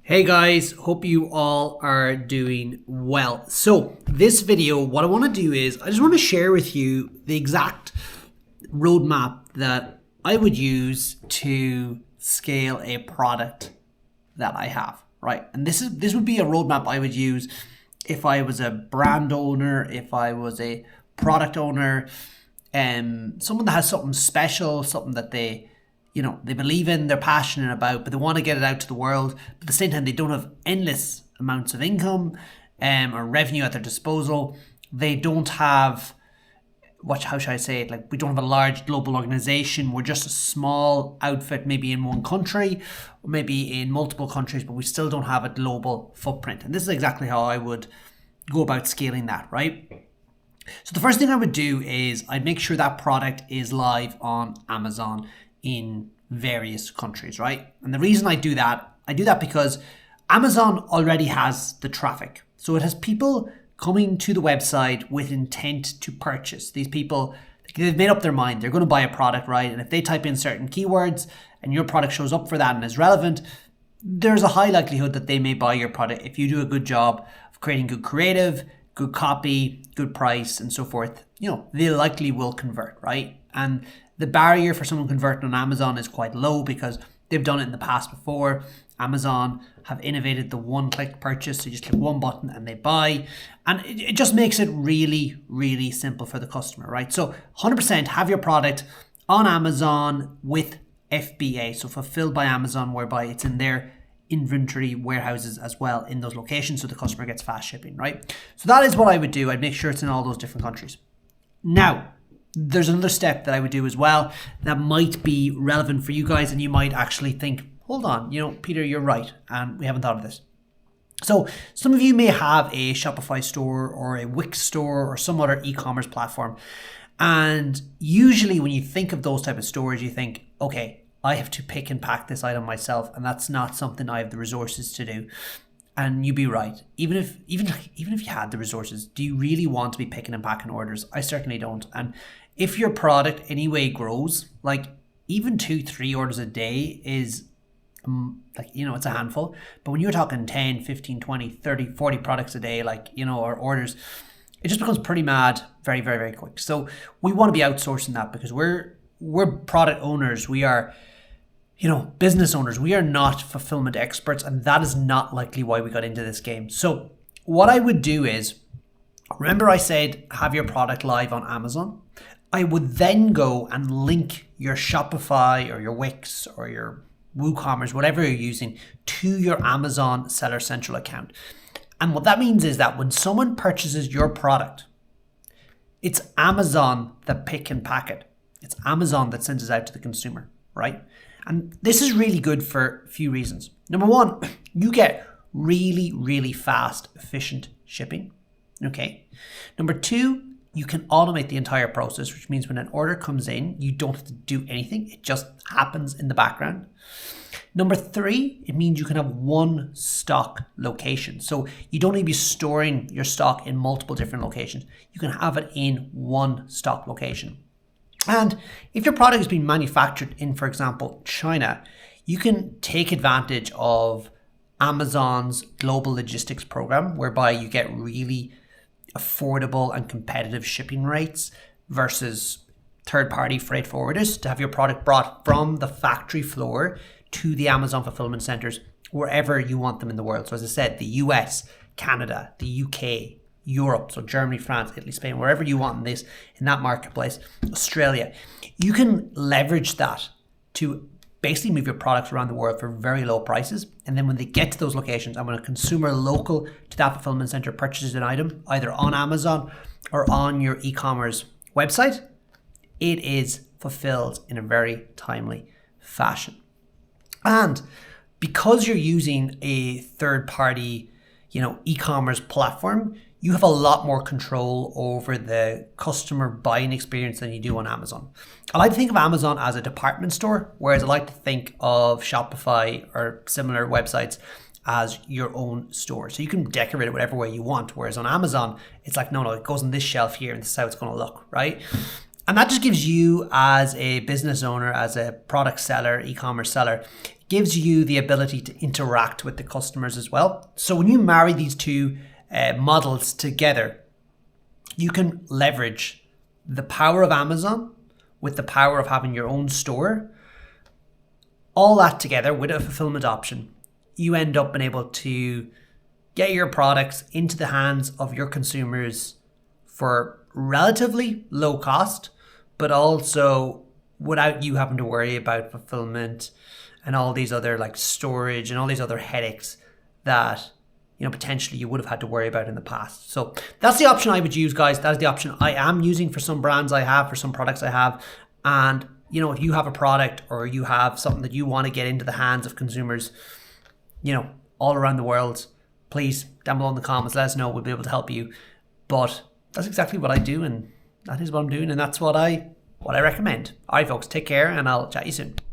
Hey guys, hope you all are doing well. So this video, what I want to do is I just want to share with you the exact roadmap that I would use to scale a product that I have, right? And this would be a roadmap I would use if I was a brand owner, if I was a product owner, someone that has something special, something that they believe in, they're passionate about, but they want to get it out to the world. But at the same time, they don't have endless amounts of income or revenue at their disposal. They don't have, how should I say it? Like, we don't have a large global organization. We're just a small outfit, maybe in one country, or maybe in multiple countries, but we still don't have a global footprint. And this is exactly how I would go about scaling that, right? So the first thing I would do is I'd make sure that product is live on Amazon in various countries, right? And the reason I do that because Amazon already has the traffic. So it has people coming to the website with intent to purchase. These people, they've made up their mind. They're going to buy a product, right? And if they type in certain keywords and your product shows up for that and is relevant, there's a high likelihood that they may buy your product if you do a good job of creating good creative, good copy, good price, and so forth. They likely will convert, right? And the barrier for someone converting on Amazon is quite low because they've done it in the past before. Amazon have innovated the one-click purchase. So you just click one button and they buy. And it just makes it really, really simple for the customer, right? So 100% have your product on Amazon with FBA, so fulfilled by Amazon, whereby it's in their inventory warehouses as well in those locations, so the customer gets fast shipping, right? So that is what I would do. I'd make sure it's in all those different countries. Now, there's another step that I would do as well that might be relevant for you guys, and you might actually think, hold on, Peter, you're right, and we haven't thought of this. So some of you may have a Shopify store or a Wix store or some other e-commerce platform. And usually when you think of those type of stores, you think, okay, I have to pick and pack this item myself, and that's not something I have the resources to do. And you'd be right. Even if you had the resources, do you really want to be picking and packing orders? I certainly don't. And if your product anyway grows, like even 2-3 orders a day is it's a handful. But when you're talking 10, 15, 20, 30, 40 products a day, or orders, it just becomes pretty mad very, very, very quick. So we want to be outsourcing that because we're product owners. We are business owners. We are not fulfillment experts, and that is not likely why we got into this game. So what I would do is, remember I said have your product live on Amazon? I would then go and link your Shopify or your Wix or your WooCommerce, whatever you're using, to your Amazon Seller Central account. And what that means is that when someone purchases your product, it's Amazon that pick and pack it. It's Amazon that sends it out to the consumer, right? And this is really good for a few reasons. Number one, you get really, really fast, efficient shipping. Okay. Number two, you can automate the entire process, which means when an order comes in, you don't have to do anything. It just happens in the background. Number three, it means you can have one stock location. So you don't need to be storing your stock in multiple different locations. You can have it in one stock location. And if your product is being manufactured in, for example, China, you can take advantage of Amazon's global logistics program, whereby you get really affordable and competitive shipping rates versus third-party freight forwarders to have your product brought from the factory floor to the Amazon fulfillment centers wherever you want them in the world. So as I said, the US, Canada, the UK, Europe, so Germany, France, Italy, Spain, wherever you want in that marketplace, Australia, you can leverage that to basically move your products around the world for very low prices. And then when they get to those locations, and when a consumer local to that fulfillment center purchases an item, either on Amazon or on your e-commerce website, it is fulfilled in a very timely fashion. And because you're using a third-party, e-commerce platform, you have a lot more control over the customer buying experience than you do on Amazon. I like to think of Amazon as a department store, whereas I like to think of Shopify or similar websites as your own store. So you can decorate it whatever way you want, whereas on Amazon, it's like, no, it goes on this shelf here and this is how it's going to look, right? And that just gives you, as a business owner, as a product seller, e-commerce seller, gives you the ability to interact with the customers as well. So when you marry these two models together, you can leverage the power of Amazon with the power of having your own store. All that together with a fulfillment option, you end up being able to get your products into the hands of your consumers for relatively low cost, but also without you having to worry about fulfillment and all these other like storage and all these other headaches that potentially you would have had to worry about in the past. So that's the option I would use, guys. That is the option I am using for some brands I have, for some products I have. And if you have a product or you have something that you want to get into the hands of consumers, all around the world, please, down below in the comments, let us know. We'll be able to help you. But that's exactly what I do, and that is what I'm doing, and that's what I recommend. All right, folks, take care, and I'll chat you soon.